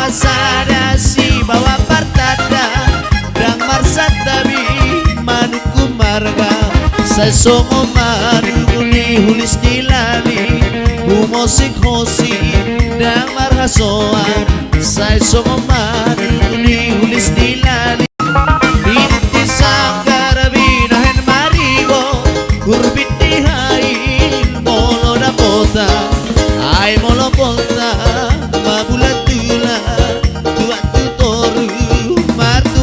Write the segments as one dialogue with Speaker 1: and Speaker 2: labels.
Speaker 1: pasada si bawa partada dan marsat tabi manuku marga sai songo manu hulis dilali musik hosi dan marga soa sai songo manu hulis dilali binti sanggar binahen marigo kurbiti hai molo da bota ai molo bota mabulat tula tua tutoru martu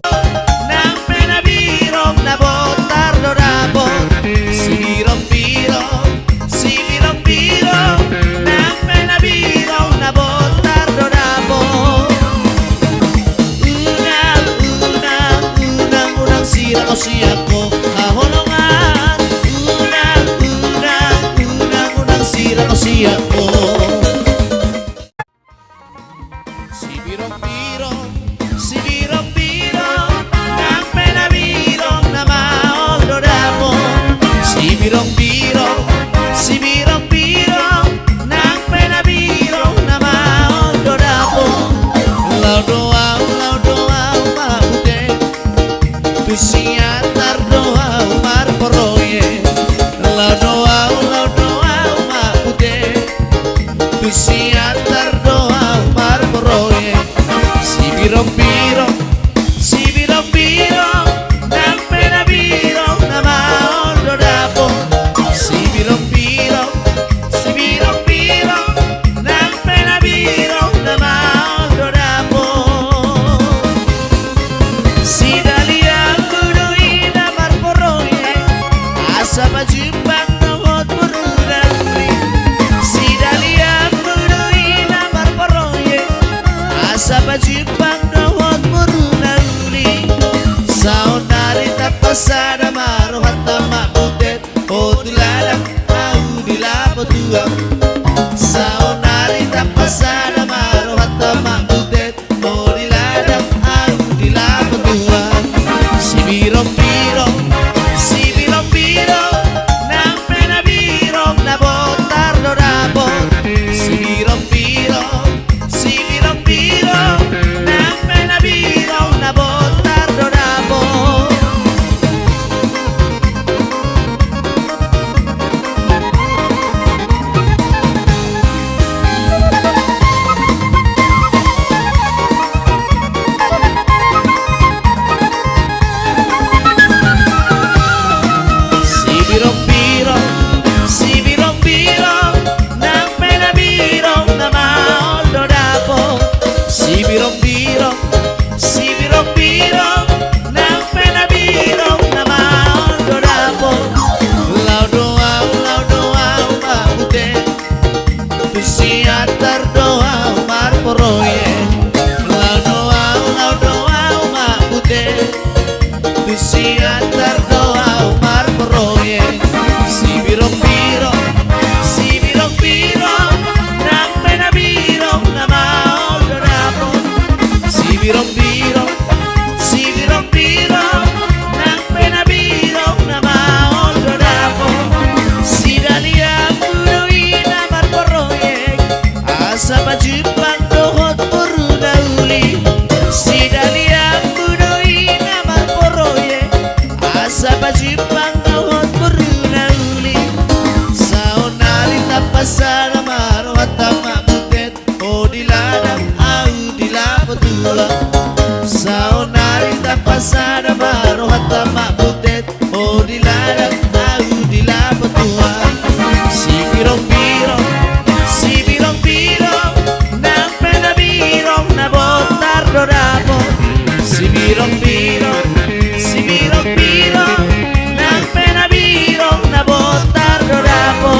Speaker 1: nang pena birong na botar do rabot si birong nang pena birong na botar do rabot unang sira ko siya ko aholongan unang sira ko siya ko. Si birong-birong nang penabirong na maol do damo. Si birong-birong nang penabirong na maol do damo. Lau doau maute tu siatar doau mar poroye. Lau doau maute tu siatar doau mar poroye. Si birong-birong nang penabirong na maol do damo. Si birong-birong nang penabirong na maol do damo. Si daliang kuduin na marporoye asa majumpang nahot mururali. Si daliang kuduin na marporoye asa majumpang nahot mururali. Saunari tapasada maro hatta mabutet o tulalang au dilapo tuang. Saunari tapasada maro hatta mabutet o dilalang au dilapo tuang. Si birong-birong nang penabirong na botar do rabot. Si birong-birong nang penabirong na botar do rabot. Si birong-birong nang penabirong na maol do damo. Si birong-birong nang penabirong na maol do damo. Lau doau maute tu siatar doau mar poroye. Lau doau maute tu siatar doau mar poroye. Si birong-birong nang penabirong na maol do damo. Si birong-birong nang penabirong na maol do damo. Si daliang kuduin na marporoye asa majumpang dohot murunahuli. Si daliang kuduin na marporoye asa majumpang dohot murunahuli. Saunali tapasada maro hatta mabutet o diladang au dilapo tulang. Saunari tapasada maro hatta mabutet o diladang au dilapo tulang. Si birong-birong nang penabirong na botar do damo. Si birong-birong nang penabirong na botar do damo.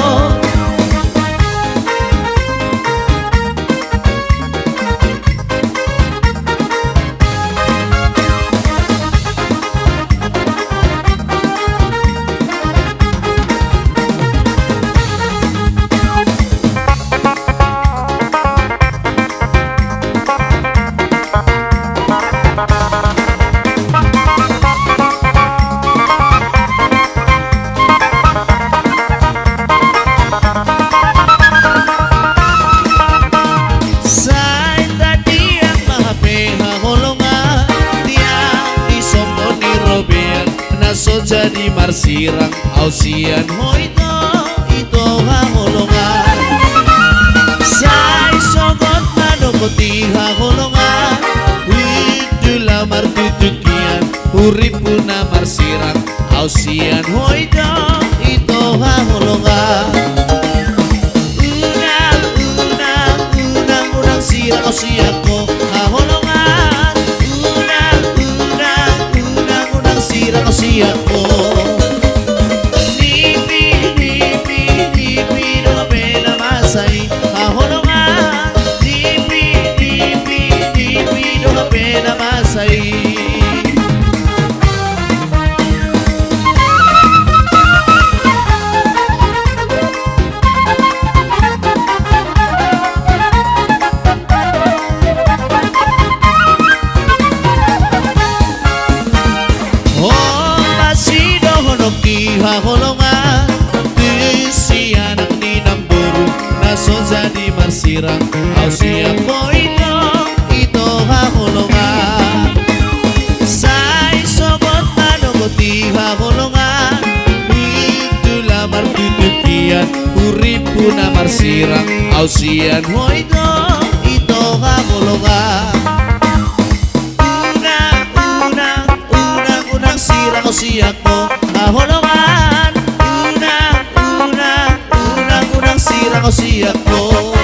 Speaker 1: marsirang ausian hoito ito hahulungan say sogot manokoti hahulungan widula martutukian urip puna marsirang ausian hoito ito hahulungan unang sirang ausian ko hahulungan unang sirang ausian ko hahulungan tisian ang ninamburu naso jadi marsirang ausia ko ito hahulungan say sobot manokoti hahulungan itulah martutukian urip puna marsirang ausian mo ito hahulungan unang sirang ausia ko hahulungan unang sirang ausia ko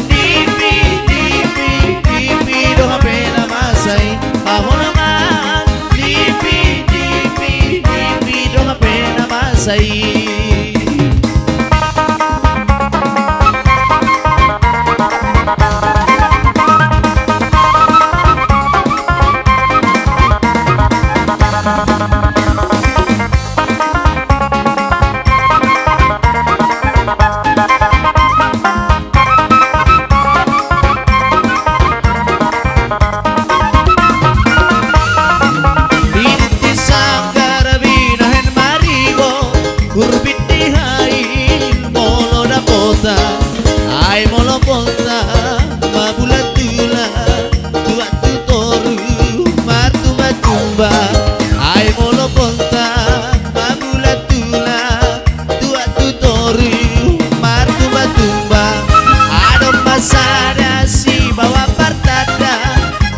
Speaker 1: dipi doha pena masay hahulungan dipi doha pena masay ay molopota mabulatula tua tutoru martu matumba ay molopota mabulatula tua tutoru martu matumba adom masada si bawa partada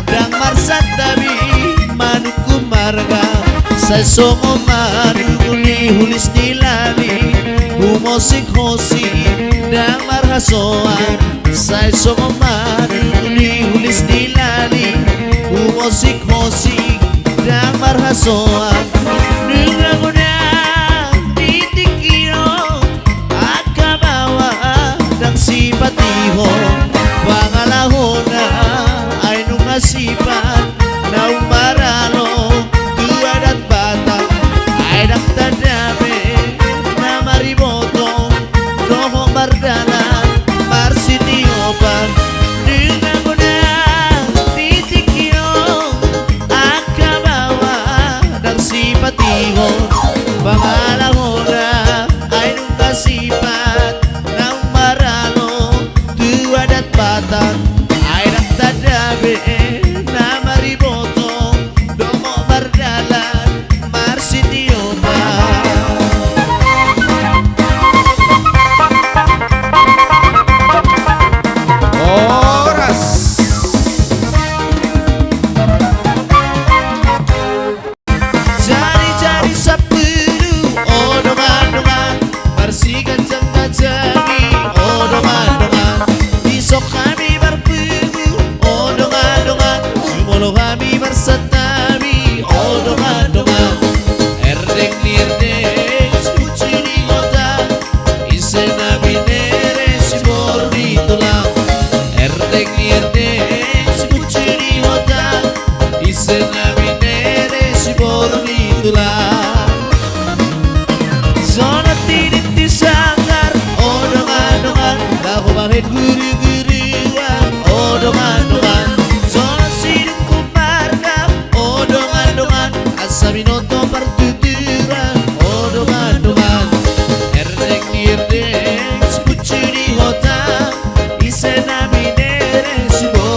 Speaker 1: dang marsatabi manuku marga sa songo manuli hulis dilani humosik hosi dang marhasoan say somomani hulis dilali humosik hosik dang marhasoan nungaguna titikiro at kabawa dang sipatiho pangalahona ay nungasipan na umaralo tuadat bata ay daktadame na mariboto noho bardalan marsiniopan dengan mudah titikio akabawa dan simpatiho pangalahona ay nung kasipat na umarano tuadat batang ay naktadabe na mariboto noho bardalan marsiniopan Zona tidit di sanggar odongan-dongan lahu bahit guru-guruan odongan-dongan zona sidung kumarga odongan-dongan asabinoto partuturan odongan-dongan erdek-nirdek sepucuri hota isena minere sibor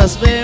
Speaker 1: prospera.